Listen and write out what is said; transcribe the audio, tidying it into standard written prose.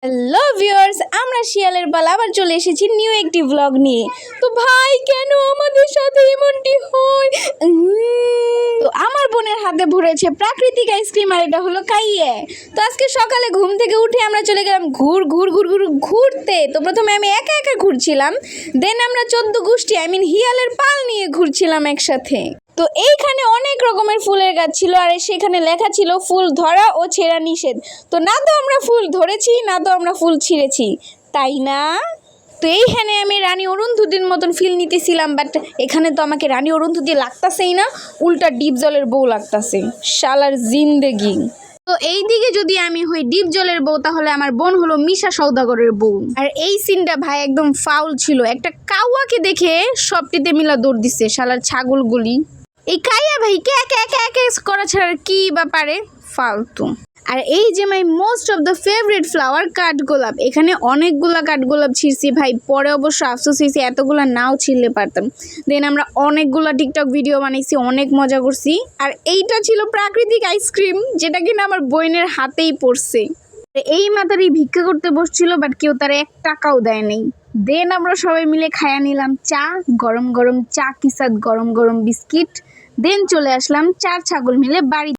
Hello viewers, আমরা শিয়ালের পালা আবার চলে এসেছি নিউ একটি ব্লগ নিয়ে। তো ভাই কেন আমাদের সাথে এমনটি হয়? তো আমার বোনের হাতে ভরেছে প্রাকৃতিক আইসক্রিম আর এটা হলো কাইয়ে। তো আজকে সকালে ঘুম থেকে উঠে আমরা চলে গেলাম ঘুরতে। তো প্রথমে আমি একা একা ঘুরছিলাম, দেন আমরা 14 গোষ্ঠী হিয়ালের পাল নিয়ে ঘুরছিলাম একসাথে। তো এইখানে অনেক রকমের ফুলের গাছ ছিল আর সেখানে লেখা ছিল ফুল ধরা ও ছেঁড়া নিষেধ। তো না তো আমরা ফুল ধরেছি না তো আমরা ফুল ছিঁড়েছি, তাই না? তো এইখানে আমি রানী অরুন্ধতির মতন ফিল নিতেছিলাম, বাট এখানে তো আমাকে রানী অরুন্ধতি লাগতাছেই না, উল্টা ডিপ জলের বউ লাগতাছে, শালার জিন্দেগি। তো এই দিকে যদি আমি হই ডিপ জলের বউ, তাহলে আমার বোন হলো মিশা সওদাগরের বউ। আর এই সিনটা ভাই একদম ফাউল ছিল, একটা কাউয়াকে দেখে সবটিতে মিলা দৌড় দিচ্ছে শালার ছাগলগুলি। এই কাইয়া ভাই কে একে করা ছাড়া কি বা পারে, ফালতু। আর এই যে my most of the favourite flower কাঠগোলাপ, এখানে অনেকগুলা কাঠগোলাপ ছিঁড়ছি ভাই, পরে অবশ্য আফসোস হয়েছে এতগুলা নাও ছিঁড়লে পারতাম। দেন আমরা অনেকগুলা টিকটক ভিডিও বানাইছি, অনেক মজা করছি। আর এইটা ছিল প্রাকৃতিক আইসক্রিম, যেটা কিনা আমার বোনের হাতেই পড়ছে। এই মাতারি ভিক্ষা করতে বসছিল, বাট কেউ তার 1 টাকাও দেয় নাই। দেন আমরা সবাই মিলে খায়া নিলাম চা, গরম গরম চা কি সাথ গরম গরম বিস্কিট। দেন চলে আসলাম 4 ছাগল মিলে বাড়ি।